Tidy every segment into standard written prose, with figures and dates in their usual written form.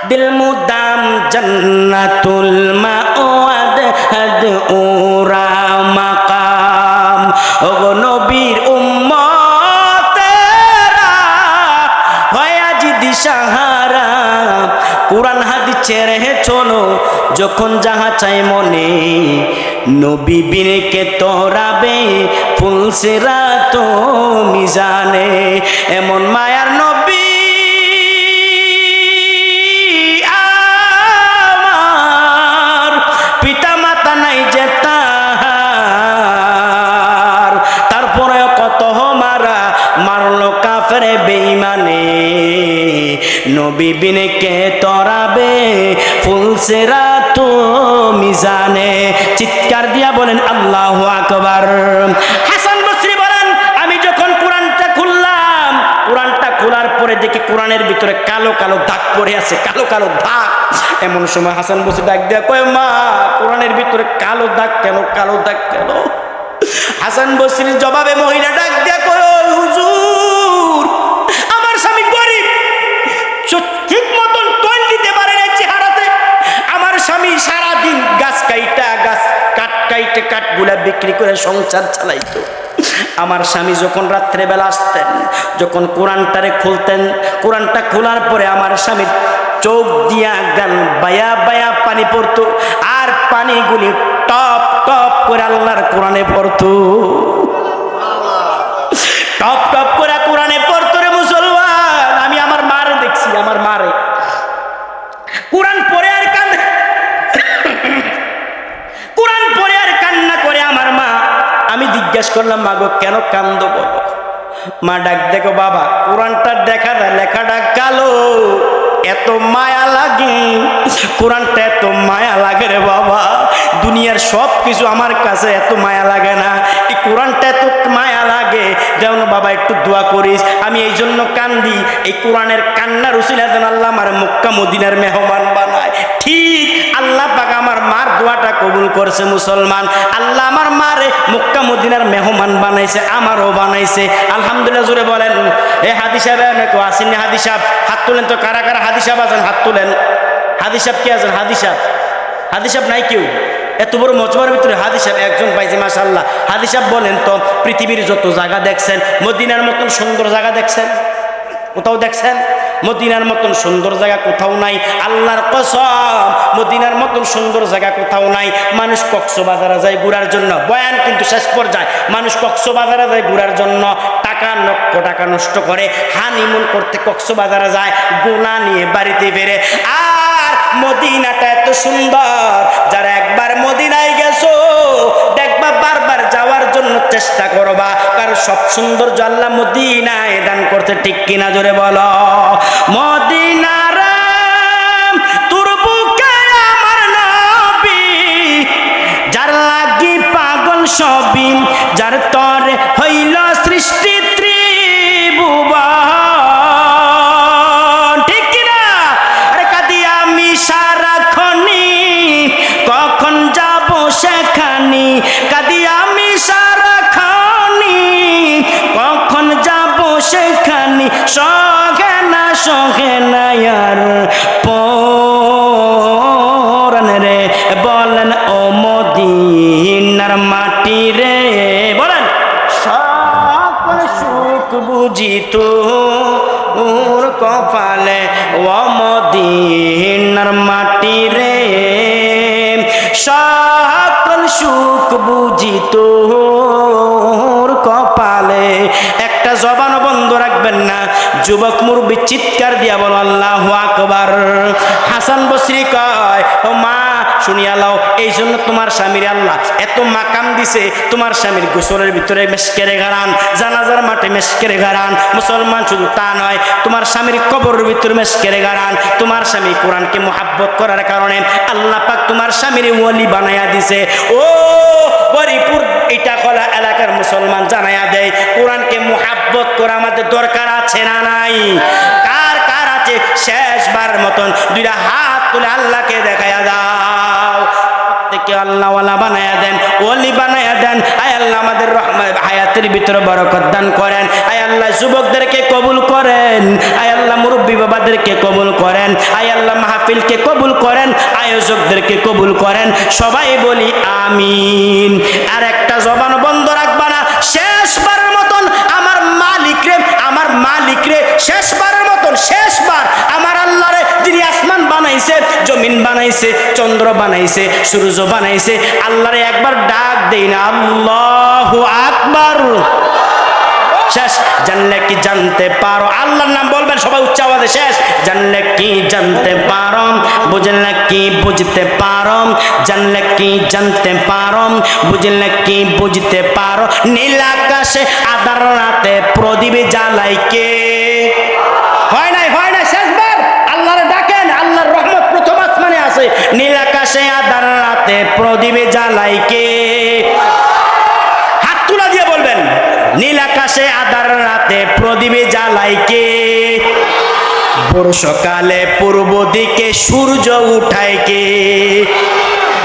দিল মুদাম জান্নাতুল মাওয়াদ হাদউরা মাকাম। ও নবীর উম্মতেরা হয় আজ দিশাহারা, কুরআন হাদিস ছেড়ে চলো যখন যাহা চাই মনে, নবী বিনে কে তোরাবে ফুলসিরাত মিজানে। এমন মায়ার নবী আমার, পিতা মাতা নাই যে তার, তারপরে কত মারা মারলো কাফের বেঈমানে, নবী বিনে কে তোরাবে ফুলসিরাত মিজানে। চিৎকার দিয়া বলেন আল্লাহু আকবার। হাসান বসরি বলেন, আমি যখন কোরআনটা খুললাম, কোরআনটা খোলার পরে দেখি কোরআনের ভিতরে কালো কালো দাগ পড়ে আছে, কালো কালো দাগ। এমন সময় হাসান বসরি ডাক দিয়া কয়, মা কোরআনের ভিতরে কালো দাগ কেন, কালো দাগ কেন? হাসান বসরির জবাবে মহিলা ডাক দিয়া কয়, হুজুর আমার স্বামী গরিব, ঠিক মতন তৈল দিতে পারে না চেহারাতে। আমার স্বামী সারাদিন গাছ কাইটা গাছ কাইটে কাঠগুলা বিক্রি করে সংসার চালাইতো। আমার স্বামী যখন রাত্রেবেলা আসতেন, যখন কোরআনটারে খুলতেন, কোরআনটা খোলার পরে আমার স্বামীর চোখ দিয়া গান বায়া বায়া পানি পড়তো, আর পানিগুলি টপ টপ করে আল্লাহর কোরআনে পড়তো, টপ টপ করে কোরআনে পড়তো। রে মুসলমান, আমি আমার মারে দেখছি, আমার মারে কোরআন পড়ে আর কান্দে, কোরআন পড়ে আর কান্না করে আমার মা। আমি জিজ্ঞেস করলাম, মা গো কেন কান্দো বলো? মা ডাক দেখো, বাবা কোরআনটা দেখা যায় লেখাটা কালো, এত মায়া লাগে, কোরআনটা এত মায়া লাগে রে বাবা, দুনিয়ার সব কিছু আমার কাছে এত মায়া লাগে না, এই কোরআনটা এত মায়া লাগে। যেমন বাবা একটু দোয়া করিস, আমি এই জন্য কান্দি, এই কোরআনের কান্নার উসিলা যেন আল্লাহ আমার মক্কা মদিনার মেহমান বানায়। ঠিক আল্লাহ পাক আমার মার দোয়াটা কবুল করছে মুসলমান। আল্লাহ আমার মারে মক্কা মদিনার মেহমান বানাইছে, আমারও বানাইছে। আলহামদুলিল্লাহ জোরে বলেন। এই হাদি সাহেব কেউ আসেননি? হাদি সাহেব হাত তুলেন তো, কারা কারা হাদি সাহেব আছেন হাত তুলেন। হাদি সাহেব কে আছেন? হাদি সাহেব, হাদি সাহেব নাই কেউ? এত বড় মজমার ভিতরে হাদি সাহেব একজন পাইছে, মাশাআল্লাহ। হাদি সাহেব বলেন তো, পৃথিবীর যত জায়গা দেখছেন, মদিনার মতন সুন্দর জায়গা দেখছেন? কোথাও দেখছেন? মদিনার মতন সুন্দর জায়গা কোথাও নাই, আল্লাহর কসম মদিনার মতন সুন্দর জায়গা কোথাও নাই। মানুষ কক্সবাজারে যায় ঘোরার জন্য, বয়ান কিন্তু শেষ পর্যায়ে, মানুষ কক্সবাজারে যায় ঘোরার জন্য, টাকা লক্ষ টাকা নষ্ট করে হানিমুন করতে কক্সবাজারে যায়, গোনা নিয়ে বাড়িতে ফেরে। আর মদিনাটা এত সুন্দর, যারা একবার মদিনায় গেছো দেখবা বারবার যাওয়ার জন্য চেষ্টা করবা, কারণ সব সৌন্দর্য আল্লাহ মদিনায় দান করতে। ঠিক কিনা জোরে বলো? মদিনার তোর বুকে আমার নবী, যার লাগি পাগল সবই, যার তরে হইল সৃষ্টি ত্রিভুবন। ঠিক কিনা? আরে কাঁদি আমি সারাক্ষণি, কখন যাব সেখানি, কাঁদি আমি সারাক্ষণি, কখন যাব সেখানি, সহে না আর পরাণ রে। বলেন ও মদিনার মাটি রে, বলেন সকল সুখ বুঝি তোর কপালে, ও মদিনার মাটি রে, সকল সুখ বুঝি তোর কপালে। একটা জবান বন্ধ রাখবেন না, যুবক মুরব্বী চিৎকার দিয়া বলো আল্লাহু আকবার। হাসান বসরি কয়, ও মা শুনিয়া লাও, এই জন্য তোমার স্বামীর আল্লাহ এত মাকাম দিছে। তোমার স্বামীর গোসলের ভিতরে মেশকেরে গারান, জানাজার মাঠে মেশকেরে গারান। মুসলমান শুধু তা নয়, তোমার স্বামীর কবরের ভিতরে মেশকেরে গারান। তোমার স্বামী কোরআনকে মুহাব্বত করার কারণে আল্লাহ পাক তোমার স্বামীর ওয়ালি বানায়া দিছে। ও বরিপুর এটা কলা এলাকার মুসলমান জানায়া দেয়, কোরআনকে মুহাব্বত করা আমাদের দরকার আছে না নাই? কার কার আছে? শেষবার মতন দুইটা হাত তুলে আল্লাহকে দেখায়া দাও। প্রত্যেককে আল্লাহওয়ালা বানায়া দেন, ওলি বানায়া দেন। আয় আল্লাহ আমাদের হায়াতের ভিতরে বরকত দান করেন। আয় আল্লাহ যুবকদেরকে কবুল করেন। মাহফিলকে কবুল করেন, আয়োজকদেরকে কবুল করেন, সবাই বলি আমিন। আর একটা জবান বন্ধ রাখবা না, শেষবারের মতন আমার মালিক রে শেষবারের মতন, শেষবার আমার আল্লাহ রে, যিনি আসমান বানাইছে, জমিন বানাইছে, চন্দ্র বানাইছে, সূর্য বানাইছে, আল্লাহরে একবার ডাক দেই না, আল্লাহু আকবার। শেষ। জানলে কি জানতে পারো, আল্লাহর নাম বলবেন সবাই উচ্চ আওয়াজে, শেষ। জানলে কি জানতে পারো, বুঝলে কি বুঝতে পারো, জানলে কি জানতে পারো, বুঝলে কি বুঝতে পারো, নীল আকাশে আধার রাতে প্রদীপ জ্বালাই কে? হয় নাই শেষবার আল্লাহরে ডাকেন, আল্লাহর রহমত প্রথম আসমানে আছে। নীল আকাশে আধার রাতে প্রদীপ জ্বালাই কে? হাত তুলা দিয়ে বলবেন, নীল আকাশে আধার রাতে প্রদীপ জ্বালাই কে? বর্ষকালে পূর্ব দিকে সূর্য উঠায় কে?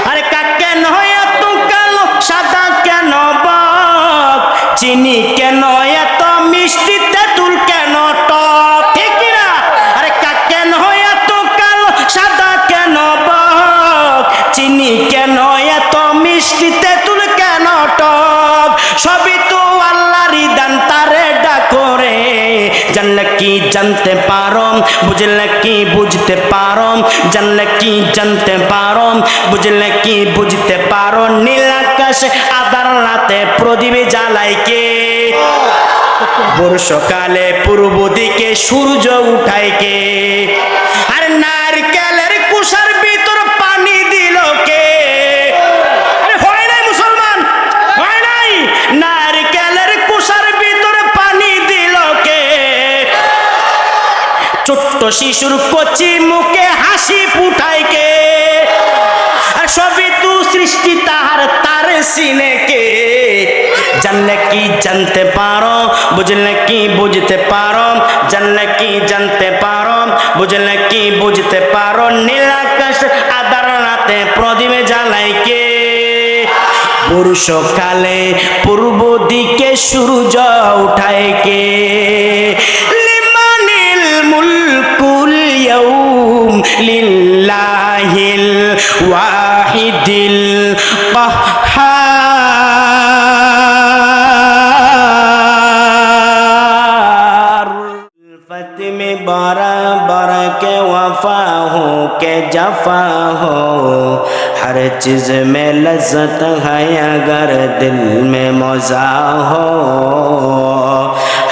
আরে কেন এত কালো সাদা, কেন বক, চিনি কেন এত মিষ্টি, তেঁতুল কেন টক, ঠিক কিনা? আরে কেন এত কালো সাদা, কেন বক, চিনি কেন এত মিষ্টি, তেঁতুল কেন টক, সবই তো আল্লাহরই দান, তারে ডাকো রে। জানলে কি জানতে পারো, বুঝলে কি বুঝতে পারো, জানলে কি জানতে পারো, বুঝলে কি বুঝতে পারো, নীল আকাশে আধার রাতে প্রদীপ জ্বালাই কে? বর্ষকালে পূর্ব দিকে সূর্য উঠায় কে? আর নারকেলের কুশার ভিতর পানি দিল কে? আরে হয় নাই মুসলমান, হয় নাই। নারকেলের কুশার ভিতর পানি দিল কে? ছোট্ট শিশুর কচি মুখে হাসি ফুটায় কে? আর সবই তো সৃষ্টি তাহার, তারে চিনে কে? জানলে কি জানতে পারো, বুঝলে কি বুঝতে পারো, জানলে কি জানতে পারো, বুঝলে কি বুঝতে পারো, নীল আকাশ আধার রাতে প্রদীপ জ্বালাই কে? বর্ষকালে পূর্ব দিকে সূর্য উঠায় কে? লিমানিল মুলকুল ইয়াউম লিল্লাহিল ওয়াহিদিল কাহ্হার। फत में बराबर के वफा हो के जफा हो, हर चीज में लज्जत है अगर दिल में मजा हो,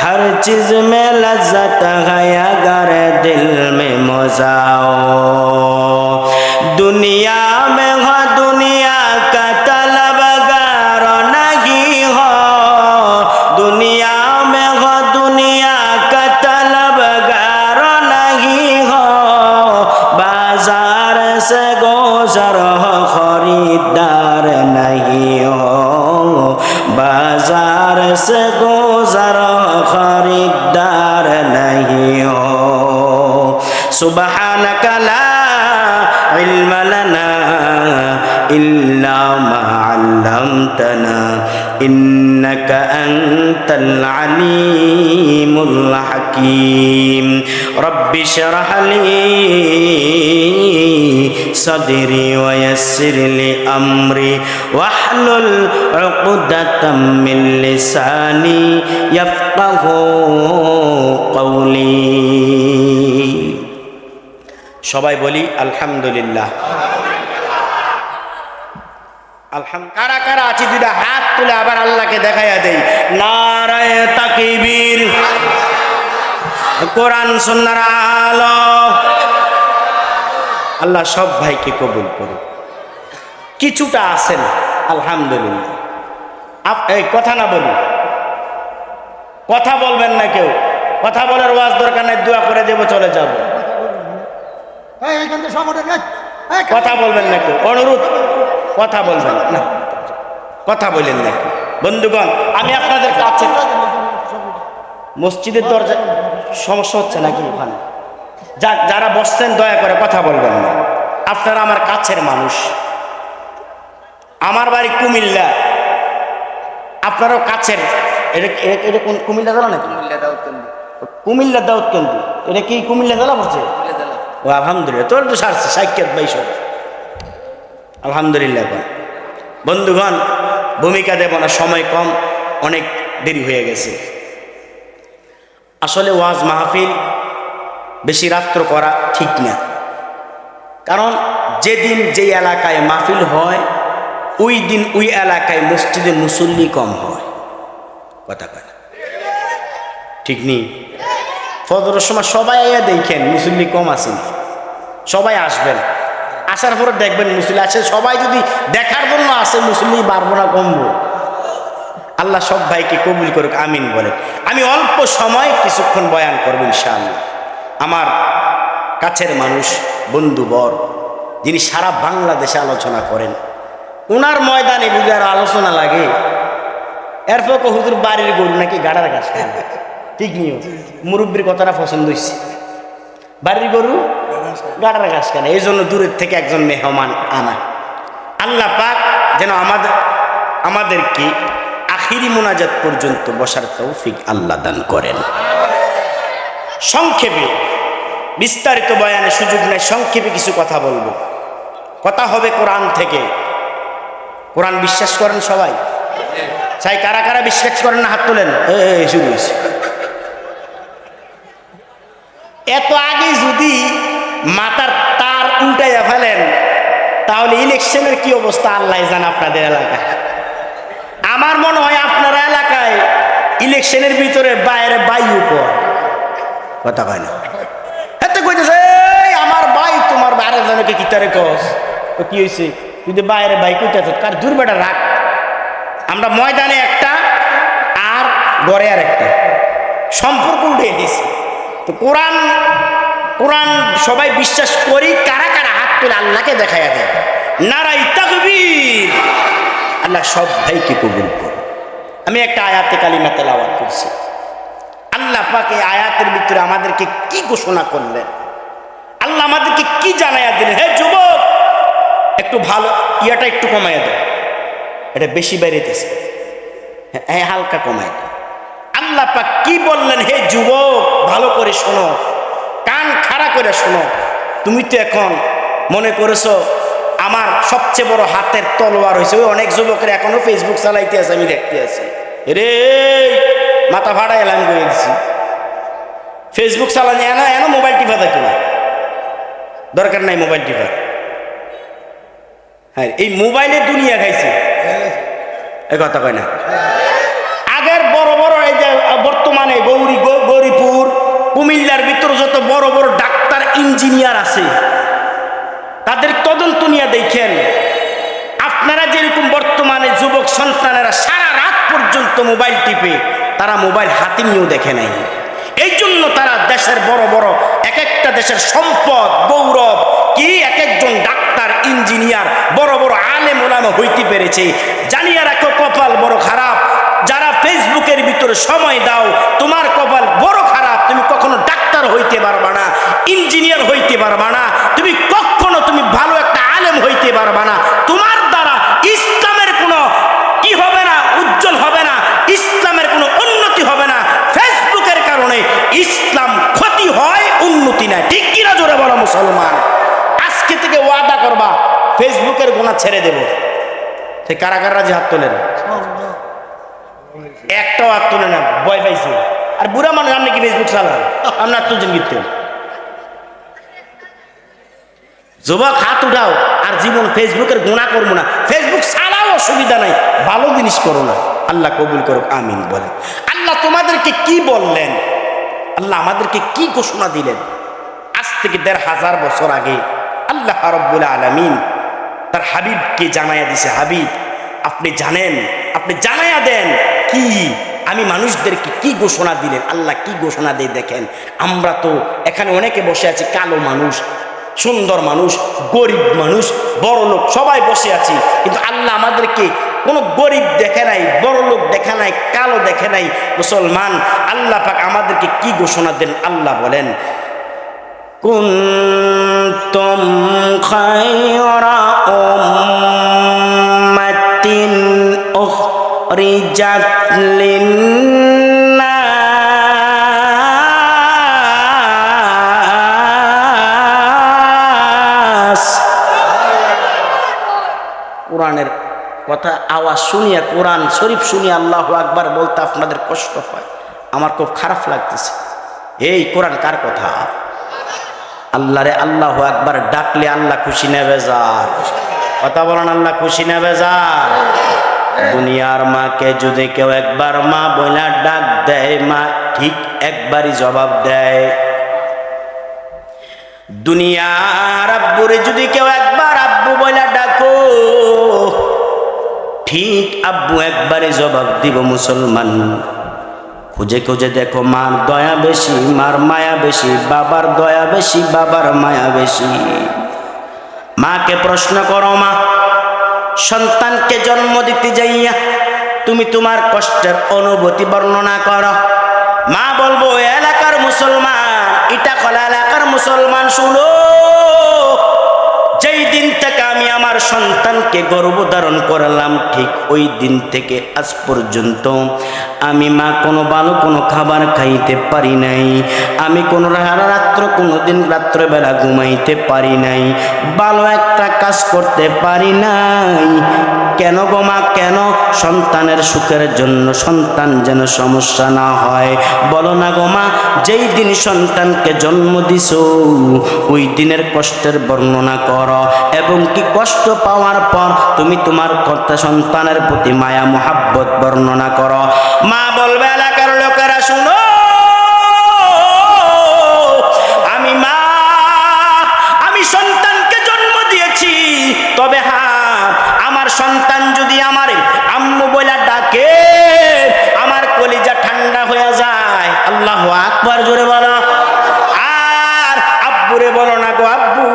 हर चीज में लज्जत है अगर दिल में मजा हो। दुनिया में हो दुनिया का तलबगार नहीं हो, दुनिया में हो दुनिया का तलबगार नहीं हो, बाजार से गुजर हो खरीदार नहीं हो, बाजार से गुजर हो खरीदार नहीं हो। सुबहानक ला इल्म लना इल्ला मा अल्लमतना इन्नक अंतल अलीमुल हकीम। रब्बि शरह ली सदरी वयस्सिर ली अम्री वहलुल उक़दतम मिन लिसानी यफ़क़हू क़ौली। সবাই বলি আলহামদুলিল্লাহ। কারা কারা আছি দুইটা হাত তুলে আবার আল্লাহকে দেখাইয়া দেই। নারায়ে তাকবীর, কোরআন সুন্নাহর আলো। আল্লাহ সব ভাইকে কবুল করুন। কিছুটা আছেন আলহামদুলিল্লাহ। এই কথা না বলুন, কথা বলবেন না কেউ, কথা বলার ওয়াজ দরকার নাই, দোয়া করে দেব চলে যাব। কথা বলবেন না কেউ, অনুরোধ, কথা বলবেন না, কথা বলেন না কেউ। বন্ধুগণ, আমি আপনাদের কাছে, মসজিদের দরজা সমস্যা হচ্ছে নাকি ওখানে? যারা বসছেন দয়া করে কথা বলবেন না, আপনারা আমার কাছের মানুষ। আমার বাড়ি কুমিল্লা, আপনারও কাছের। এটা কোন কুমিল্লা জেলা নাকি? কুমিল্লা দাউদকান্দি। এটা কি কুমিল্লা জেলা পড়ছে? ও আলহামদুলিল্লাহ, তোর তো সারছে সাক্ষাৎ ভাই সব আলহামদুলিল্লাহ। বন্ধুগণ, ভূমিকা দেব না, সময় কম, অনেক দেরি হয়ে গেছে। আসলে ওয়াজ মাহফিল বেশি রাত্র করা ঠিক না, কারণ যেদিন যেই এলাকায় মাহফিল হয় ওই দিন ওই এলাকায় মসজিদে মুসল্লি কম হয়। কথা কয় ঠিক নেই? ফজরের সময় সবাই দেখেন মুসল্লি কম আসেন, সবাই আসবেন, আসার পরে দেখবেন মুসল্লি আছে। সবাই যদি দেখার জন্য আসে মুসল্লি বাড়বো না কমবো? আল্লাহ সব ভাইকে কবুল করুক, আমিন বলে। আমি অল্প সময় কিছুক্ষণ বয়ান করব ইনশাআল্লাহ। আমার কাছের মানুষ, বন্ধুবর, যিনি সারা বাংলাদেশে আলোচনা করেন, ওনার ময়দানে বুঝে আর আলোচনা লাগে। এরপর হুজুর বাড়ির গরু নাকি গাড়ার গাছ খায়, ঠিক নিও, মুরব্বীর কথাটা পছন্দ হয়েছে, বাড়ির গরু গাড়ার গাছ কেন, এই জন্য দূরের থেকে একজন মেহমান আনা। আল্লাহ পাক যেন আমাদেরকে আখিরি মোনাজাত পর্যন্ত বসার তৌফিক আল্লাহ দান করেন। সংক্ষেপে, বিস্তারিত বয়ানের সুযোগ নেই, সংক্ষেপে কিছু কথা বলবো। কথা হবে কোরআন থেকে। কোরআন বিশ্বাস করেন সবাই? চাই কারা কারা বিশ্বাস করেন না হাত তোলেন। শুরু হয়েছে। এত আগে যদি মাথার তার উল্টাইয়া ফেলেন তাহলে ইলেকশনের কি অবস্থা আল্লাহ জান আপনাদের এলাকায়। আমার মনে হয় আপনার এলাকায় ইলেকশনের ভিতরে বাইরে বাইউ কর কথা কয় না। এত কইতেছে আমার ভাই তোমার বাইরে জনকে কি তারে কস তো কি হয়েছে, যদি বাইরে ভাই কইতেছ কার দুর্বেটা রাখ। আমরা ময়দানে একটা আর গড়ে আর একটা সম্পর্ক উঠে দিছি। তো কোরআন কোরআন সবাই বিশ্বাস করি, কারা কারা হাত তুলে আল্লাহকে দেখাইয়া দেয় নারাই তাকবীর। আল্লাহ সব ভাইকে কবুল করুন। আমি একটা আয়াতে কালিমা তেলাওয়াত করছি। আল্লাহ পাক এই আয়াতের ভিতরে আমাদেরকে কি ঘোষণা করলেন, আল্লাহ আমাদেরকে কি জানাইয়া দিলেন। হে যুবক, একটু ভালো ইয়াটা একটু কমাইয়া দেয়, এটা বেশি বেড়েতেছে, হ্যাঁ হালকা কমাই দেয়। আল্লাহ পাক কি বললেন? হে যুবক, ভালো করে শোনো, কান খাড়া করে শোনো। তুমি তো এখন মনে করেছো আমার সবচেয়ে বড় হাতের তলোয়ার হয়েছে। ওই অনেক যুবকের এখনো ফেসবুক চালাইতে আছে, আমি দেখতে আছি। রে মাথা ভাড়া এলাম করে দিচ্ছি, ফেসবুক চালানি এনো মোবাইল টিপা থাকে না, দরকার নাই মোবাইল টিপা। হ্যাঁ, এই মোবাইলে দুনিয়া খাইছে, এ কথা কয় না। আগের বড় বড় এই যে বর্তমানে গৌরীপুর, কুমিল্লার ভিতর যত বড় বড় ডাক্তার, ইঞ্জিনিয়ার আছে, তাদের তদন্ত নিয়ে দেখেন। আপনারা যেরকম বর্তমানে যুবক সন্তানেরা সারা রাত পর্যন্ত মোবাইল টিপে, তারা মোবাইল হাতে নিয়েও দেখে নাই। এই জন্য তারা দেশের বড় বড় এক একটা দেশের সম্পদ, গৌরব, কি এক একজন ডাক্তার, ইঞ্জিনিয়ার, বড় বড় আলেম ওলামা হইতে পেরেছে। জানিয়ে রাখো, কপাল বড় খারাপ যারা ফেসবুকের ভিতরে সময় দাও, তোমার কপাল বড় খারাপ। তুমি কখনো ডাক্তার হইতে পারবা না, ইঞ্জিনিয়ার হইতে পারবা না, তুমি কখনো তুমি ভালো একটা আলেম হইতে পারবা না। তোমার দ্বারা ইসলামের কোনো কি হবে না, উজ্জ্বল হবে না, ইসলামের কোনো উন্নতি হবে না। ফেসবুকের কারণে ইসলাম ক্ষতি হয়, উন্নতি না। ঠিক কিনা জোরে বলো মুসলমান? আজকে থেকে ওয়াদা করবা ফেসবুকের গুনাহ ছেড়ে দেব। সে কারা কারা যে হাত তোলেন, একটাও হাত তোলে না, ভয় পাইছে। আর বুড়া মানুষ আপনি কি ফেসবুক চালান? আপনার তুলছেন গীতে যুবক হাত উঠাও, আর জীবন ফেসবুকের গুনাহ করবো না। ফেসবুক চালাও, অসুবিধা নাই, ভালো জিনিস করো না। আল্লাহ কবুল করুক, আমিন বলেন। আল্লাহ তোমাদেরকে কি বললেন? আল্লাহ আমাদেরকে কি ঘোষণা দিলেন? আজ থেকে ১৫০০ বছর আগে আল্লাহ রাব্বুল আলামিন তার হাবিবকে জানাইয়া দিছে, হাবিব আপনি জানেন, আপনি জানাইয়া দেন কি আমি মানুষদেরকে কি ঘোষণা দিলেন। আল্লাহ কি ঘোষণা দেয় দেখেন। আমরা তো এখানে অনেকে বসে আছি, কালো মানুষ, সুন্দর মানুষ, গরিব মানুষ, বড় লোক, সবাই বসে আছি, কিন্তু আল্লাহ আমাদেরকে কোনো গরিব দেখে নাই, বড় লোক দেখে নাই, কালো দেখে নাই। মুসলমান, আল্লাহ পাক আমাদেরকে কি ঘোষণা দেন? আল্লাহ বলেন, কুনতুম খায়রা উম্মাতিন উখরিজাত লিন্নাস কথা আওয়াজ শুনিয়া কোরআন শরীফ শুনিয়া আল্লাহু আকবার বলতে আপনাদের কষ্ট হয়, আমার খুব খারাপ লাগতেছে। এই কোরআন কার কথা? আল্লাহরে আল্লাহু আকবার ডাকলে আল্লাহ খুশি না বেজার? কথা বলেন, আল্লাহ খুশি না বেজার? দুনিয়ার মাকে যদি কেউ একবার মা বইলা ডাক দেয়, মা ঠিক একবারই জবাব দেয়। দুনিয়ার আব্বুরে যদি কেউ একবার আব্বু বইলা ডাকো, ঠিক আব্বু একবারই জবাব দিব। মুসলমান, খুঁজে খুঁজে দেখো, মার দয়া বেশি, মার মায়া বেশি, বাবার দয়া বেশি, বাবার মায়া বেশি। মাকে প্রশ্ন করো, মা সন্তানকে জন্ম দিতে যাইয়া তুমি তোমার কষ্টের অনুভূতি বর্ণনা করো। মা বলবো, এলাকার মুসলমান, এটা কলা এলাকার মুসলমান শুনো, যেই দিন থেকে আমি আমার সন্তানকে গর্ভধারণ করলাম, ঠিক ওই দিন থেকে আজ পর্যন্ত আমি মা কোনো ভালো কোনো খাবার খাইতে পারি নাই। আমি কোনো রাত্র কোনো দিন রাত্রবেলা ঘুমাইতে পারি নাই, ভালো একটা কাজ করতে পারি নাই। কেন গো মা, কেন? সন্তানের সুখের জন্য, সন্তান যেন সমস্যা না হয়। বলো না গো মা, যেই দিন সন্তানকে জন্ম দিছো ওই দিনের কষ্টের বর্ণনা করো, এবং কি কষ্ট পাওয়ার পর তুমি তোমার কর্তা সন্তানের প্রতি মায়া মোহাব্বত বর্ণনা করো। মা বলবে, এলাকার লোকেরা শুনো, আমি সন্তানকে জন্ম দিয়েছি, তবে হ্যাঁ, আমার সন্তান যদি আমার আম্মু বলে ডাকে, আমার কলিজা ঠান্ডা হয়ে যায়। আল্লাহু আকবার, জোরে বলো। আর আব্বুরে বলো না গো, আব্বু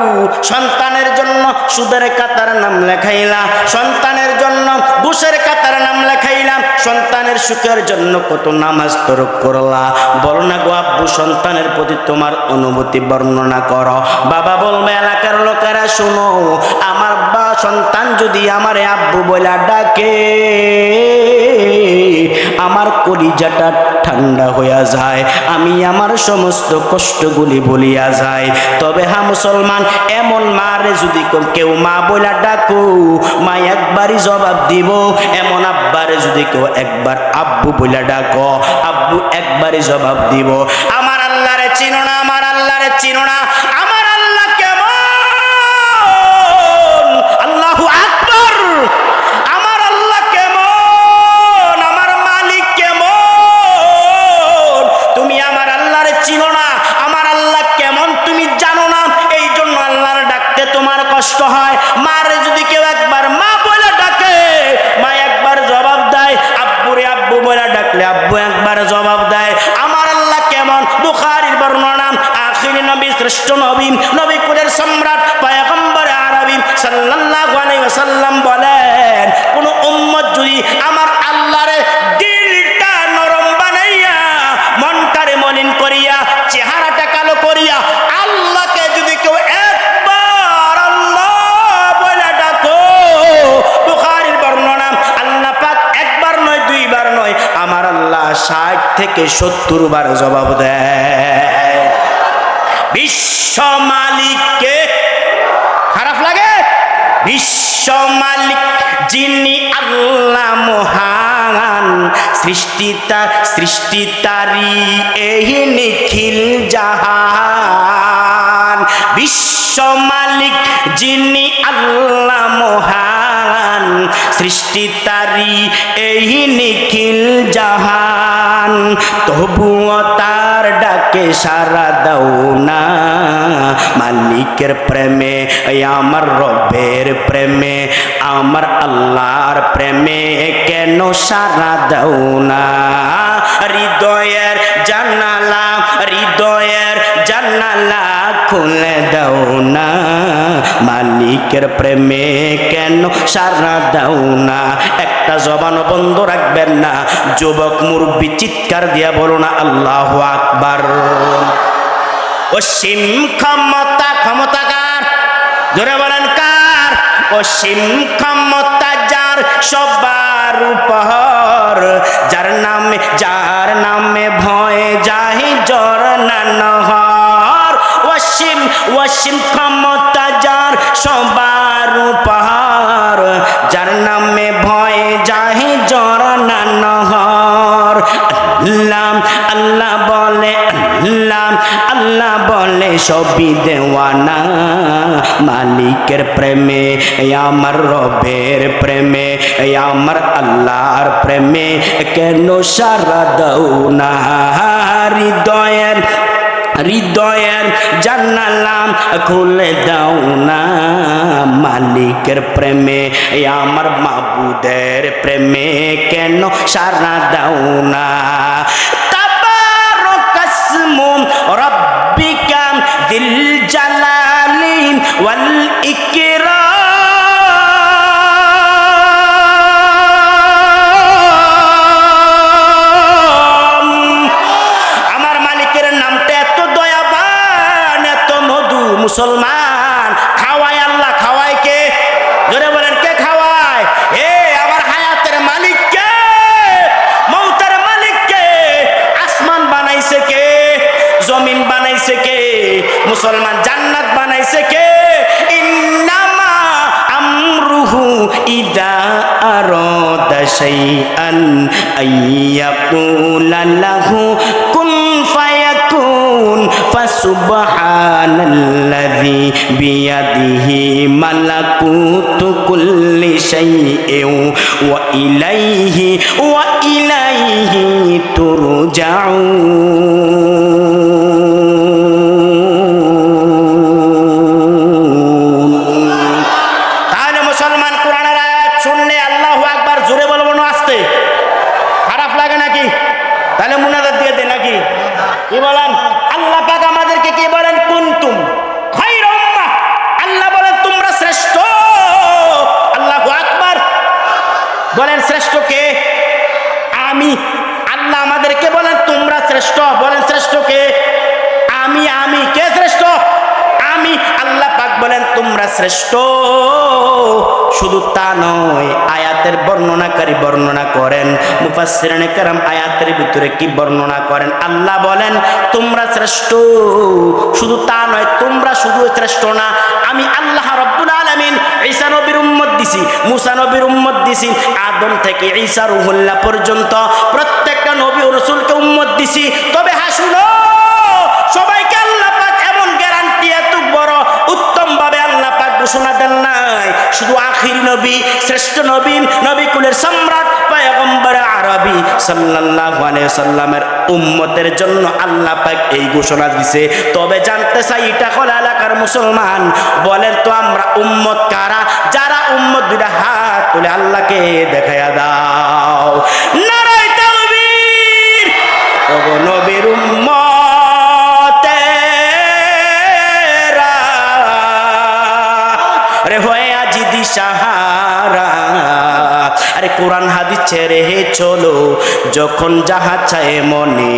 সন্তানের জন্য সুদের কাতার নাম লেখাইলা, সন্তানের জন্য ঘুষের কাতার নাম লেখাইলাম, সন্তানের সুখের জন্য কত নামাজ তরক করলা। বলো না গো আব্বু, সন্তানের প্রতি তোমার অনুভূতি বর্ণনা করো। বাবা বলবে, এলাকার লোকেরা শুনো, আমার সন্তান যদি আমারে আব্বু বলে ডাকে, আমার কলিজাটা ঠান্ডা হইয়া যায়, আমি আমার সমস্ত কষ্টগুলি ভুলিয়া যাই। তবে হ্যাঁ মুসলমান, এমন মারে যদি কেউ মা বলে ডাকো, মা একবারই জবাব দিব। এমন আব্বারে যদি কেউ একবার আব্বু বলে ডাকো, আব্বু একবারই জবাব দিব। আমার আল্লাহরে চিনো না, আমার আল্লাহরে চিনো না, আমার আল্লাহ কেমন? আল্লাহু আকবার। আমার আল্লাহ কেমন? আমার মালিক কেমন? তুমি আমার আল্লাহরে চিনো না, আমার আল্লাহ কেমন তুমি জানো না, এই জন্য আল্লাহর ডাকতে তোমার কষ্ট হয়। মারে যদি কেউ একবার মা বলে ডাকে, মা একবার জবাব দেয়। আব্বুরে আব্বু বলে ডাকলে আব্বু একবার জবাব দেয়। আমার আল্লাহ কেমন? বুখারীর বর্ণনা, আখিরি নবী, শ্রেষ্ঠ নবী, নবী কুলের সম্রাট, পয়গম্বর আরবী সাল্লাল্লাহু আলাইহি ওয়াসাল্লাম বলেন, কোন উম্মত যদি আমার আল্লাহরে দিলটা নরম বানাইয়া, মনটারে মলিন করিয়া, চেহারাটা কালো করিয়া, আল্লাহকে যদি কেউ একবার আল্লাহ বলে ডাকো, বুখারীর বর্ণনা, আল্লাহ পাক একবার নয়, দুইবার নয়, আমার আল্লাহ 60 থেকে 70 বার জবাব দেয়। বিশ্ব মালিককে খারাপ লাগে? বিশ্ব মালিক যিনি আল্লাহ মহান, সৃষ্টি তারি এই নিখিল জাহান। বিশ্ব মালিক যিনি আল্লাহ মহান, সৃষ্টি তারি এই নিখিল জাহান। তবুও তার ডাকে সারা দাও না, মালিকের প্রেমে, আমার রবের প্রেমে, আমার আল্লাহর প্রেমে কেন সারা দাও না? হৃদয়ের জানালা, হৃদয়ের জানালা খুলে দাও না, মালিকের প্রেমে কেন সারা দাও না? একটা জবান বন্ধ রাখবেন না, যুবক মুরব্বী চিৎকার দিয়া বলো না আল্লাহু আকবার। অসীম ক্ষমতা, ক্ষমতা কার? জোরে বলেন কার? অসীম ক্ষমতা যার সবার উপর, যার নামে ভয় যায় জ্বর না নহর। অসীম ক্ষমতা যার সবার উপর, যার নামে আল্লাহ আল্লাহ বলে সবই দেওয়ানা মালিকের প্রেমে আমার রবের প্রেমে আমার আল্লাহর প্রেমে কেন সারা দাও না হৃদয়ের হৃদয়ের জানালাম খুলে দাও না মালিকের প্রেমে আমার মাবুদের প্রেমে কেন সারা দাও না তাবারাকাসমু রাব্বিকা যিল জালালি ওয়াল ইকরাম মুসলমান খাওয়ায় আল্লাহ খাওয়ায় কে জোরে বলেন কে খাওয়ায় আমার হায়াতের মালিক কে মৌতের মালিক কে আসমান বানাইছে কে জমিন বানাইছে কে মুসলমান জান্নাত বানাইছে কে ইন্নামা আমরুহু ইদা আরাদা শাইআন আইয়াকুলা লাহু কুন ফায়াকুন ফাসুবহানাল্লাযী বিয়াদিহি মালাকুতু কুল্লি শাইইন ওয়া ইলাইহি তুরজাউন। তাহলে মুসলমান কোরআনের আয়াত শুনলে আল্লাহু আকবার জোরে বলবো না আস্তে? খারাপ লাগে নাকি? তাহলে মুনাজাত দিয়ে দে নাকি? কি বলেন? আল্লাহ পাক আমাদেরকে কি বলেন? কুনতুম খায়রা উম্মাহ, আল্লাহ বলেন তোমরা শ্রেষ্ঠ। আল্লাহু আকবার বলেন শ্রেষ্ঠ কে? আমি। আল্লাহ আমাদেরকে বলেন তোমরা শ্রেষ্ঠ, বলেন শ্রেষ্ঠ কে? আমি। আমি কে শ্রেষ্ঠ? আমি। আল্লাহ পাক বলেন তোমরা শ্রেষ্ঠ। শুধু তা নয়, আয়াতের বর্ণনাকারী বর্ণনা করেন, মুফাসসিরিনে কেরাম আয়াতের ভিতরে কি বর্ণনা করেন? আল্লাহ বলেন তোমরা শ্রেষ্ঠ। শুধু তা নয়, তোমরা শুধু শ্রেষ্ঠ না, আমি আল্লাহ রাব্বুল আলামিন ঈসা নবীর উম্মত দিছি, মুসা নবীর উম্মত দিছি, আদম থেকে ঈসা রূহুল্লাহ পর্যন্ত প্রত্যেকটা নবী ও রাসূলকে উম্মত দিছি। তবে হ্যাঁ শুনো, সবাইকে আল্লাহ পাক এমন গ্যারান্টি এত বড় উত্তম ভাবে আল্লাহ পাক ঘোষণা দেন নাই। শুধু আখিরি নবী, শ্রেষ্ঠ নবী, নবী কুলের সম্রাট পয়গম্বর আরবি সাল্লাল্লাহু আলাইহি ওয়াসাল্লামের উম্মতের জন্য আল্লাহ পাক এই ঘোষণা দিছে। তবে জানতে চাই এটা কোন এলাকার মুসলমান বলেন তো আমরা উম্মত কারা? যারা উম্মত দুইটা হাত তুলে আল্লাহকে দেখায়া দাও। নারায়ে তাকবীর। ওগো নবীর উম্মতেরা আরে হয়ে আজি দিশাহারা, আরে কোরআন হাদিস ছেড়ে চলো যখন যাহা চায় মনে,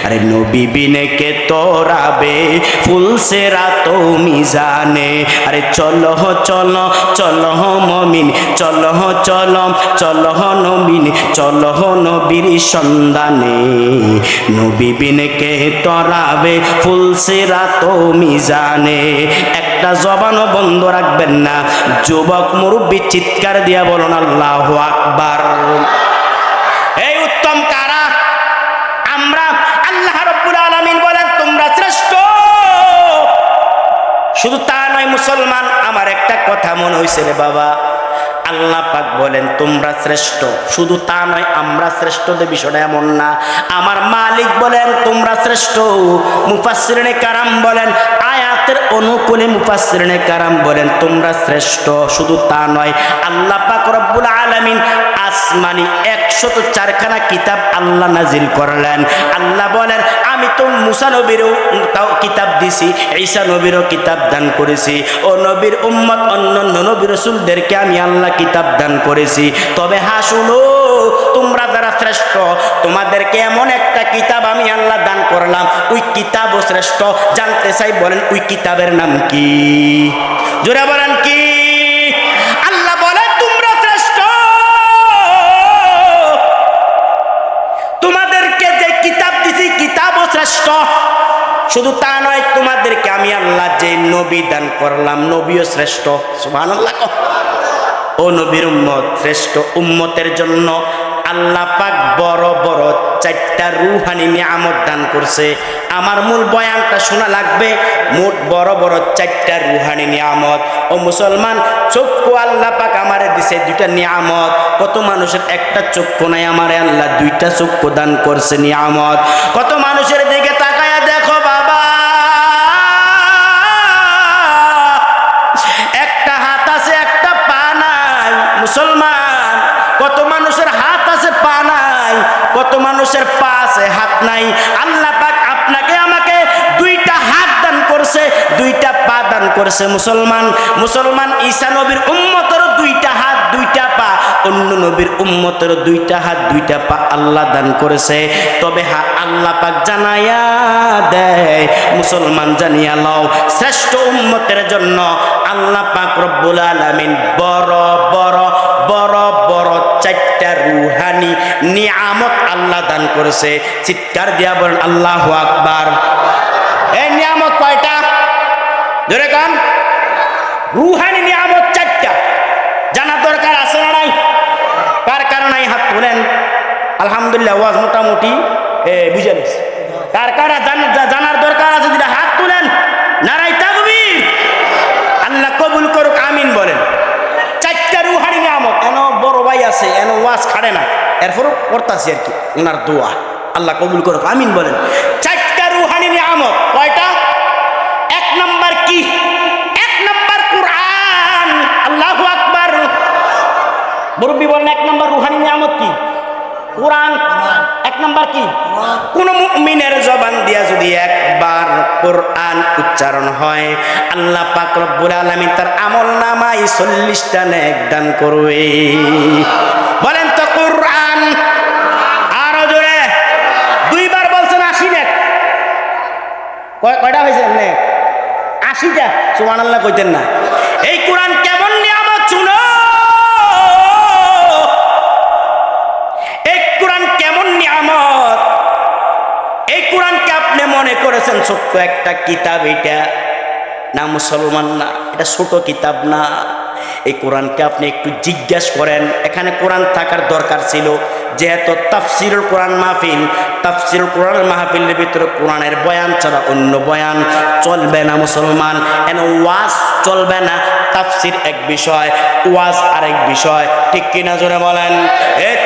আরে নবী বিনে কে তোরাবে ফুলসে রাত মিজানে। আরে চলো চলো চলো মমিন, চলো চলো চলো নবীন, চলো নবীর সন্ধানে, নবী বিনে কে তোরাবে ফুলসে রাত মিজানে। একটা জবানও বন্ধ রাখবেন না। যুবক মুরব্বী চিৎকার দিয়া বলুন আল্লাহু আকবার। এই উত্তম কারা? আমরা। আল্লাহ রাব্বুল আলামিন বলেন তোমরা শ্রেষ্ঠ। শুধু তা নয় মুসলমান, আমার একটা কথা মনে হইছে রে বাবা, আল্লাহ পাক বলেন তোমরা শ্রেষ্ঠ। শুধু তা নয় আমরা শ্রেষ্ঠ, বিষয়টা এমন না। আমার মালিক বলেন তোমরা শ্রেষ্ঠ। মুফাসসিরিনে কেরাম বলেন, আয়াতের অনুকূলে মুফাসসিরিনে কেরাম বলেন তোমরা শ্রেষ্ঠ। শুধু তা নয়, আল্লাহ পাক রব্বুল আলামিন আসমানি 104 খানা কিতাব আল্লাহ নাজিল করলেন। আল্লাহ বলেন আমি তো মুসা নবীরও কিতাব দিছি, ঈসা নবীরও কিতাব দান করেছি, ও নবীর উম্মত অন্যান্য নবী রাসূলদেরকে আমি আল্লাহ কিতাব দান করেছি। তবে হ্যাঁ শুনো, তোমরা যারা শ্রেষ্ঠ, তোমাদেরকে এমন একটা কিতাব আমি আল্লাহ দান করলাম, ওই কিতাবও শ্রেষ্ঠ। জানতে চাই বলেন ওই কিতাবের নাম কি? জোরে বলেন কি? আল্লাহ বলে তোমরা শ্রেষ্ঠ। তোমাদেরকে যে কিতাব দিছি কিতাবও শ্রেষ্ঠ। শুধু তা নয়, তোমাদেরকে আমি আল্লাহ যে নবী দান করলাম নবীও শ্রেষ্ঠ। সুবহানাল্লাহ। ও নবীর উম্মত শ্রেষ্ঠ। উম্মতের জন্য আল্লাহ পাক বড় বড় 4টা রূহানি নিয়ামত দান করছে। আমার মূল বয়ানটা শোনা লাগবে। মোট বড় বড় 4টা রূহানি নিয়ামত। ও মুসলমান, চক্ষু আল্লাহ পাক আমারে দিছে 2টা নিয়ামত। কত মানুষের একটা চক্ষু নাই, আমারে আল্লাহ 2টা চক্ষু দান করছে নিয়ামত। কত মানুষের দিকে তাকায়া দেখো বাবা, একটা হাত আছে একটা পা নাই। মুসলমান, কত মানুষের হাত আছে পা নাই, কত মানুষের পা আছে হাত নাই। আল্লাহ পাক আপনাকে আমাকে 2টা হাত দান করছে, 2টা পা দান করছে। মুসলমান ঈসা নবীর উম্মতের 2টা হাত 2টা পা, অন্য নবীর উম্মতের 2টা হাত 2টা পা আল্লাহ দান করেছে। তবে আল্লাহ পাক জানায়া দেয়, মুসলমান জানিয়া লও, শ্রেষ্ঠ উম্মতের জন্য আল্লাহ পাক রব্বুল আলামিন বড় বড় বড় বড় 4টা রূহানি নিয়ামত আল্লাহ দান করেছে। চিৎকার দিয়া বলেন আল্লাহু আকবার। এই নিয়ামত কয়টা? ধরে কান। রূহানি নিয়ামত 4টা। জানার দরকার আছে না নাই? কার কার নাই হাত তোলেন। আলহামদুলিল্লাহ, ওয়াজ মোটামুটি বুঝে গেছে। কার কারা জানার দরকার আছে যেটা হাত তুলেন। নারায়ে তাকবীর। আল্লাহ কবুল করুক, আমিন বলেন। 4টা রূহানি নিয়ামত। এন বড় ভাই আছে, এন ওয়াজ খাড়ে না, এরপরও করতাছি আর কি ওনার দোয়া। আল্লাহ কবুল করুক, আমিন বলেন। 4টা রূহানি নিয়ামত কয়টা? 1 নাম্বার কি? 1 নাম্বার কুরআন। আল্লাহু আকবার। মুরব্বি বলেন 1 নাম্বার রূহানি নিয়ামত কি? কুরআন। 1 নাম্বার কি? কোন মুমিনের জবান দিয়া যদি একবার কুরআন উচ্চারণ হয়, আল্লাহ পাক রব্বুল আলামিন তার আমলনামায় 40টা নেক দান করবে। বলেন তো কুরআন। আরো জোরে। 2বার বলছেন 80 নেক। কয়টা হয়েছে নেক? 80টা। সুবহানাল্লাহ কইতেন না। এই কুরআন কেমন নিয়ামত শুনো। এই কুরআন কেমন নিয়ামত। এই কোরআনকে আপনি মনে করেছেন ছোট্ট একটা কিতাব। এটা না মুসলমান, না, এটা ছোট কিতাব না। এই কোরআনকে আপনি একটু জিজ্ঞাসা করেন। এখানে কোরআন থাকার দরকার ছিল, যেহেতু তাফসিরুল কোরআন মাহফিল। তাফসিরুল কোরআন মাহফিলের ভিতরে কোরআনের বয়ান ছাড়া অন্য বয়ান চলবে না মুসলমান। এন ওয়াজ চলবে না। তাফসির এক বিষয়, ওয়াজ আরেক বিষয়। ঠিক কিনা জোরে বলেন।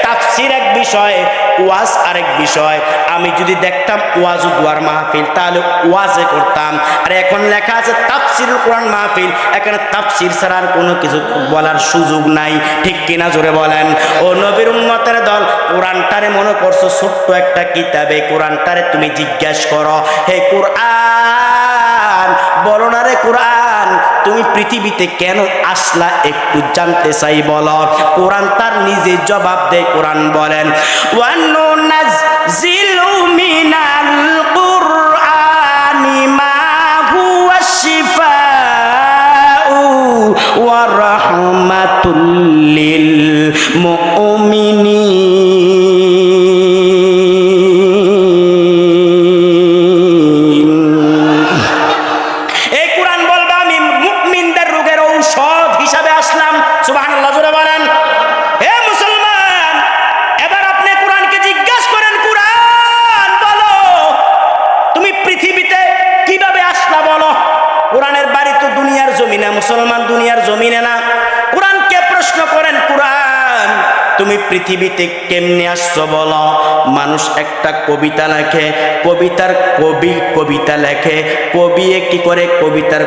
তাফসির এক বিষয়, ওয়াজ আরেক বিষয়। আমি যদি দেখতাম ওয়াজ দুয়ার মাহফিল, তাহলে ওয়াজে করতাম। আর এখন লেখা আছে তাফসিরুল কোরআন মাহফিল, এখানে তাফসির ছাড়া আর কোনো কিছু বলার সুযোগ নাই। ঠিক কিনা জোরে বলেন। ও নবীর উম্মতের দল, কোরআনটারে মনে করছো ছোট্ট একটা কিতাবে। কোরআনটারে তুমি জিজ্ঞাসা করো, হে কোরআন, বলো না রে কোরআন, তুমি পৃথিবীতে কেন আসলা একটু জানতে চাই, বলো। কোরআন তার নিজে জবাব দেয়। কোরআন বলেন, ওয়ানুনাজ্জিলু মিনাল কুরআনি মা হুয়া শিফাউ ওয়া রাহমাতুল লিল মুমিনিন। এই কোরআন বলবে আমি মুমিনদের রোগের ঔষধ হিসাবে আসলাম। সুবহানাল্লাহ জোরে বলেন। হে মুসলমান, এবার আপনি কোরআনকে জিজ্ঞাসা করেন, কোরআন বলো তুমি পৃথিবীতে কিভাবে আসলা, বলো। কোরআনের বাড়ি তো দুনিয়ার জমিনে মুসলমান, দুনিয়ার জমিনে না। কোরআনকে প্রশ্ন করেন, কোরআন তুমি পৃথিবীতে কেমনে আসছো, বলো। মানুষ একটা কবিতা লেখে, কবিতার কবি কবিতা লেখে, কবি কি করে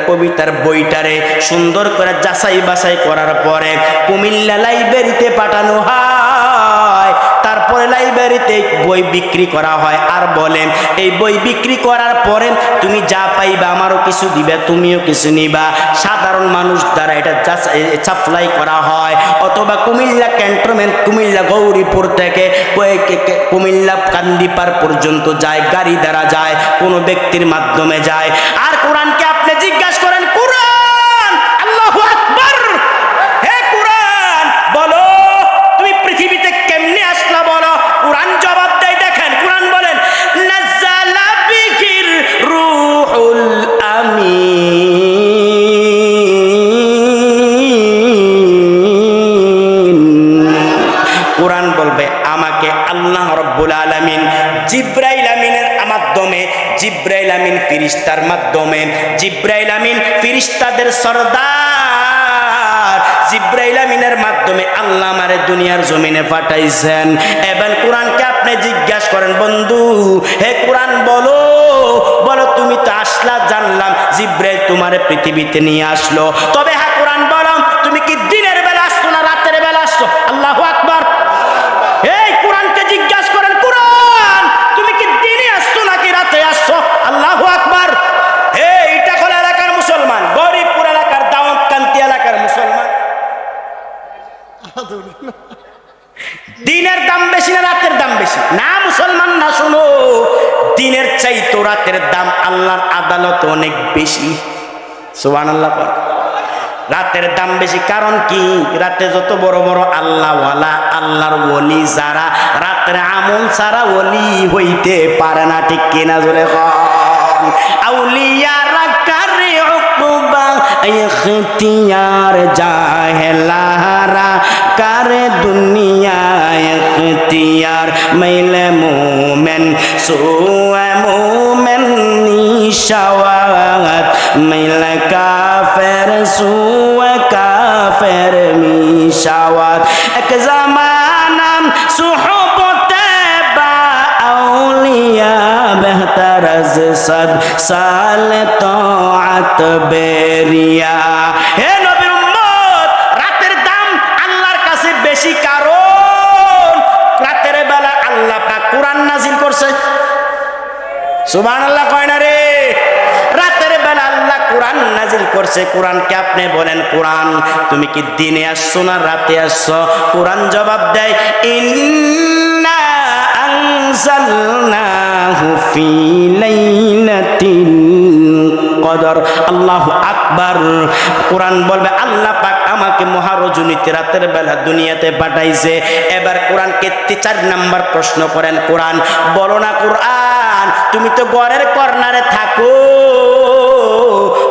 কবিতার বইটারে সুন্দর করে যাচাই বাছাই করার পরে কুমিল্লা লাইব্রেরিতে পাঠানো হয়। তারপরে লাইব্রেরিতে বই বিক্রি করা হয়। আর বলেন, এই বই বিক্রি করার পরে তুমি যা পাইবা আমারও কিছু দিবা, তুমিও কিছু নিবা। সাধারণ মানুষ দ্বারা এটা সাপ্লাই করা হয়। অথবা কুমিল্লা ক্যান্টনমেন্ট, কুমিল্লা গৌরীপুর থেকে কুমিল্লা কান্দিপার পর্যন্ত যায়, গাড়ি দ্বারা যায়, কোনো ব্যক্তির মাধ্যমে যায়। আর কোরআনকে আপনি জিজ্ঞাসা করেন, কোরআন, আল্লাহু আকবার, হে কোরআন বলো তুমি পৃথিবীতে কেমনে আসলা, বলো। কোরআন জবাব দেয়, দেখেন কোরআন বলেন, নাযালা বিহির রূহুল আমিন। কোরআন বলবে আমার আমিন ফেরেশতার মাধ্যমে, জিব্রাইল আমিন ফেরেশতাদের সরদার, জিব্রাইল আমিনের মাধ্যমে আল্লাহ আমারে দুনিয়ার জমিনে পাঠাইছেন। এবার কোরআনকে আপনি জিজ্ঞাসা করেন, বন্ধু হে কোরআন বলো বলো, তুমি তো আসলা জানলাম জিব্রাইল তোমারে পৃথিবীতে নিয়ে আসলো, তবে হ্যাঁ কোরআন বলো তুমি কি দিনের বেলা আসছো না রাতের বেলা আসছো? আল্লাহু আকবার। এই কোরআনকে জিজ্ঞাসা করেন, কোরআন তুমি কি দিনে আসছো নাকি রাতে আসছো? আল্লাহু আকবার। এইটা কোন এলাকার মুসলমান? গরিবপুর এলাকার, দাউদকান্দি এলাকার মুসলমান। দিনের দাম বেশি না রাতের দাম বেশি? না মুসলমান না, শুনো, দিনের চাইতো রাতের দাম আল্লাহর আদালত অনেক বেশি। সুবহানাল্লাহ। রাতের দাম বেশি কারণ কি? রাতে যত বড় বড় আল্লাহওয়ালা, আল্লাহর ওলি যারা, রাতের আমল ছাড়া ওলি হইতে পারে না, ঠিক কিনা জোরে কন? আউলিয়ারা কারে উকবা ইখতিয়ার জাহেলারা কারে দুনিয়ায় ইখতিয়ার, মাইলে মোমেন সুয়ে মোমেন নিশাওয়াত, মাইলে কাফের সুয়ে কাফের মিশাওয়াত। এক জামানাম সুহবতে বা আউলিয়া বেহতর আজ সদ সাল তাআত বেরিয়া। হে নবীর উম্মত, রাতের দাম আল্লাহর কাছে বেশি কারণ রাতের বেলা আল্লাহ পাক কোরআন নাজিল করছে। সুবহানাল্লাহ কয় না রে? রাতের বেলা আল্লাহ কোরআন নাজিল করছে। কোরআনকে আপনি বলেন, কোরআন তুমি কি দিনে আসছো না রাতে আসছো? কোরআন জবাব দেয়, ইন্না আনজালনাহু ফি লাইলাতিল কদর। আল্লাহু আকবার। কোরআন বলবে আল্লাহ পাক আমাকে মহারজনীতে রাতের বেলা দুনিয়াতে পাঠাইছে। এবার কোরআনকে 4 নাম্বার প্রশ্ন করেন, কোরআন বলো না, কোরআন তুমি তো ঘরের কর্নারে থাকো,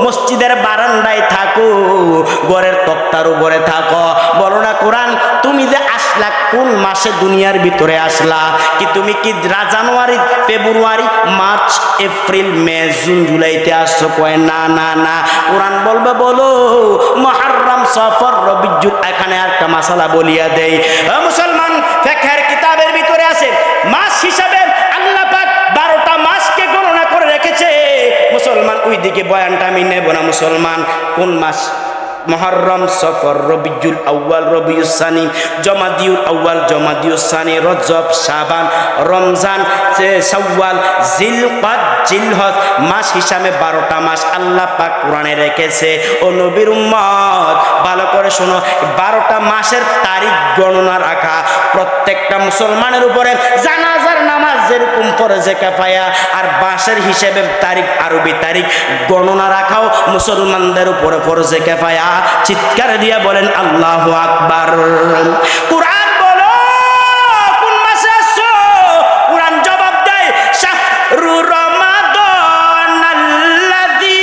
মসজিদের বারান্দায় থাকো, ঘরের তক্তার উপরে থাকো, বলো না কোরআন তুমি যে আসলা কোন মাসে দুনিয়ার ভিতরে আসলা? কি তুমি কি জানুয়ারি, ফেব্রুয়ারি, মার্চ, এপ্রিল, মে, জুন, জুলাইতে আসছো? কয় না না না। কোরআন বলবে বলো মুহররম, সফর, রবিউল। এখানে একটা মাসালা বলিয়া দেই, মুসলমান ফিকহের কিতাবের ভিতরে আছে মাস হিসাবে আল্লাহ পাক 12টা মাসকে গণনা করে রেখেছে। মুসলমান ওই দিকে বয়ানটা আমি নেব না। মুসলমান কোন মাস? মুহররম, সফর, রবিউল আউয়াল, রবিউল সানি, জমাদিউল আউয়াল, জমাদিউল সানি, রজব, শাবান, রমজান, শাওয়াল, জিলকাদ, জিলহজ মাস হিসাবে 12টা মাস আল্লাহ পাক কোরআনে রেখেছে। ও নবীর উম্মত ভালো করে শোনো, 12টা মাসের তারিখ গণনা রাখা প্রত্যেকটা মুসলমানের উপরে জানাজার নামাজ যেরকম ফরজে কিফায়া, আর মাসের হিসেবে তারিখ, আরবি তারিখ গণনা রাখাও মুসলমানদের উপরে ফরজে কিফায়া। চিৎকার দিয়া বলেন আল্লাহু আকবার। কোরআন বলো কোন মাসে আসছো? কোরআন জবাব দেয় শাহরু রমাদানাল্লাযী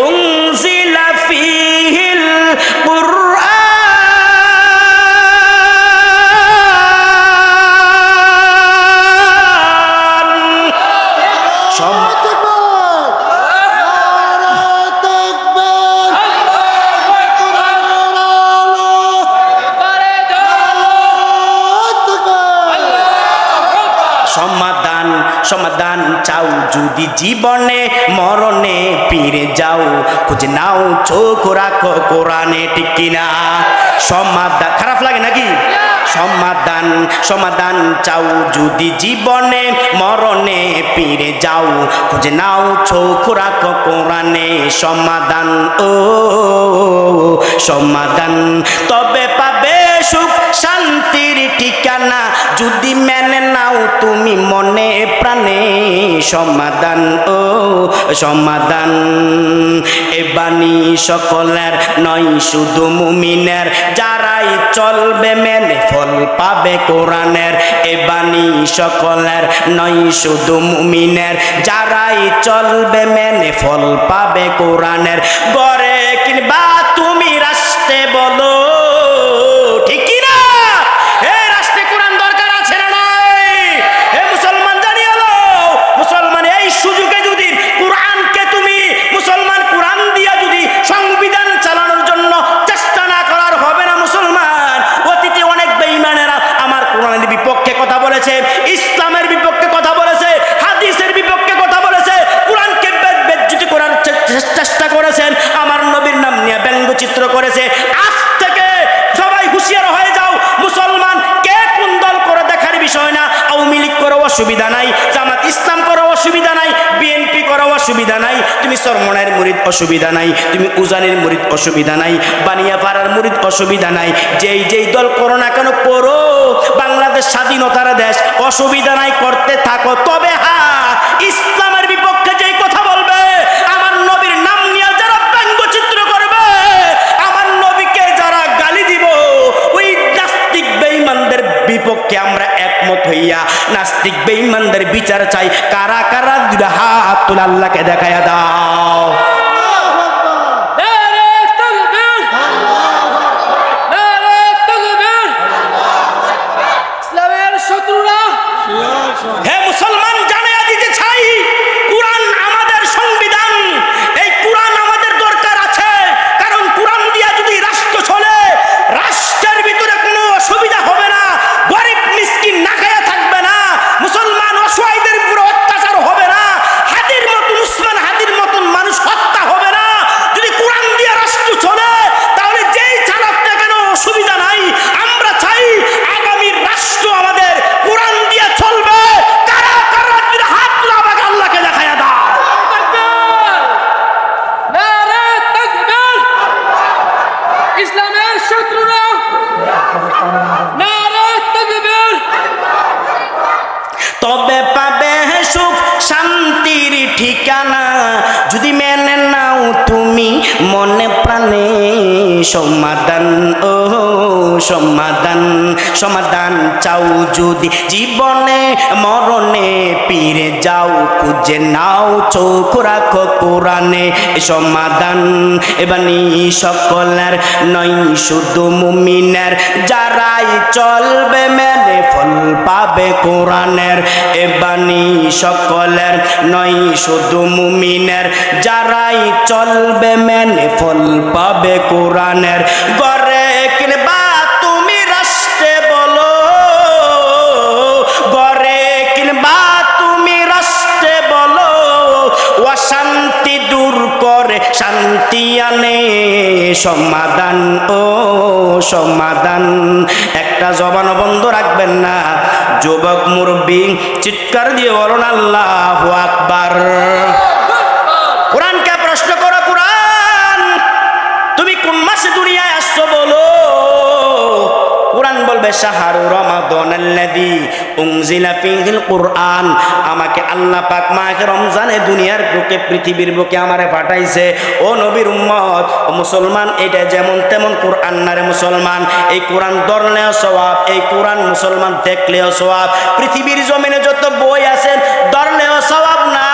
উনজিলা ফীহিল কুরআন। সমাধান চাও যদি জীবনে, মরণে ফিরে যাও, খুঁজে নাও চোখ রাখো কোরআনে, ঠিক কিনা? সমাধান খারাপ লাগে নাকি? সমাধান চাও যদি জীবনে, মরণে ফিরে যাও, খুঁজে নাও চোখ রাখো কোরআনে। সমাধান ও সমাধান, তবে পাবে সুখ শান্তির ঠিকানা যদি মেনে নাও তুমি মনে প্রাণে। সমাধান ও সমাধান, এ বাণী সকলের নয় শুধু মুমিনের, যারাই চলবে মেনে ফল পাবে কোরআনের। এ বাণী সকলের নয় শুধু মুমিনের, যারাই চলবে মেনে ফল পাবে কোরআনের। গড়ে কিংবা তুমি রাষ্ট্রে বলো, ঠিক কিনা? এ রাষ্ট্রে কোরআন দরকার আছে না নাই? এ মুসলমান জানিয়ে লো, মুসলমান এই সুযোগে অসুবিধা নাই, তুমি চরমনায়ের মুরিদ অসুবিধা নাই, তুমি উজানির মুরিদ অসুবিধা নাই, বানিয়াপাড়ার মুরিদ অসুবিধা নাই, যেই যেই দল করো না কেন করো, বাংলাদেশ স্বাধীনতার দেশ, অসুবিধা নাই, করতে থাকো। তবে হ্যাঁ, ইসলামের বিপক্ষে যেই কথা বলবে, আমার নবীর নাম নিয়ে যারা ব্যঙ্গচিত্র করবে, আমার নবীকে যারা গালি দিব, ওই নাস্তিক বেঈমানদের বিপক্ষে আমরা একমত হইয়া নাস্তিক বেঈমানদের বিচার চাই। কারা কারা দুইটা হাত তুলে আল্লাহকে দেখায়া দাও। হে মুসলমান, জানিয়ে দিতে চাই, কুরআন আমাদের সংবিধান, এই কুরআন আমাদের দরকার আছে। কারণ কুরআন দিয়া যদি রাষ্ট্র চলে, রাষ্ট্রের ভিতরে কোনো অসুবিধা হবে না, গরিব মিসকিন না খায়া থাকবে না, মুসলমান অসহায়দের উপর অত্যাচার হবে না, হাদির মতন উসমান হাদির মতন মানুষ হত্যা হবে না। যদি কুরআন দিয়া রাষ্ট্র চলে, তাহলে যেই চালক না কেন অসুবিধা নাই। আমরা চাই আগামী রাষ্ট্র আমাদের কুরআন দিয়া চলবে। কারা কারা যদি হাত তুলে আমাকে আল্লাহকে দেখায়া দাও। ইসলামের শত্রুরা নারে তাকবীর। তবে পাবে সুখ শান্তির ঠিকানা, যদি মেনে নাও তুমি মনে প্রাণে সমাধান। ও সমাধান, সমাধান চাও যদি জীবনে মরণে, পীরে যাও খুঁজে নাও, চোখ রাখো কোরআনে সমাধান। এবানি সকলের নয় শুধু মুমিনের, যারাই চলবে মেনে ফল পাবে কোরআনের। এবানি সকলের নয় শুধু মুমিনের, যারাই চলবে মেনে ফল পাবে কোরআনের। গড়ে কিনবা তুমি রাষ্ট্রে বলো, গড়ে কিনবা তুমি রাষ্ট্রে বলো, অশান্তি দূর করে শান্তি আনে সমাধান। ও সমাধান, একটা জবান বন্ধ রাখবেন না। যুবক মুরব্বী চিৎকার দিয়ে বলুন আল্লাহু আকবার। কোরআনকে প্রশ্ন করো, কোরআন তুমি কোন মাসে দুনিয়ায় আসছো বলো। কোরআন বলবে শাহরু রমাদানাল্লাযী উনজিলা ফীহিল কুরআন। আমাকে আল্লাহ পাক মাহে রমজানে দুনিয়ার বুকে, পৃথিবীর বুকে আমারে পাঠাইছে। ও নবীর উম্মত, ও মুসলমান, এটা যেমন তেমন কোরআন না রে মুসলমান। এই কোরআন ধরলেও সওয়াব, এই কোরআন মুসলমান দেখলেও সওয়াব। পৃথিবীর জমিনে যত বই আছে ধরলেও সওয়াব না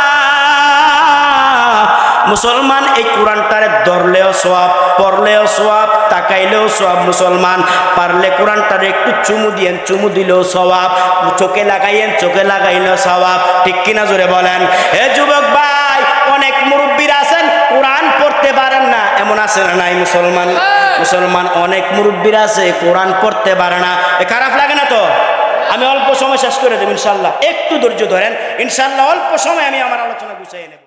মুসলমান। এই কোরআনটারে ধরলেও সওয়াব, পড়লেও সওয়াব, তাকাইলেও সওয়াব। মুসলমান পারলে কোরআনটারে একটু চুমু দিয়েন, চুমু দিলেও সওয়াব। চোখে লাগাইয়েন, চোখে লাগাইলেও সওয়াব। ঠিক কিনা জোরে বলেন। হে যুবক ভাই, অনেক মুরব্বীরা আছেন কোরআন পড়তে পারেন না, এমন আছে না নাই মুসলমান? মুসলমান অনেক মুরব্বীরা আছে কোরআন পড়তে পারে না। খারাপ লাগে না তো? আমি অল্প সময় শেষ করে দেব ইনশাল্লাহ, একটু ধৈর্য ধরেন, ইনশাল্লাহ অল্প সময় আমি আমার আলোচনা গুছিয়ে নেব।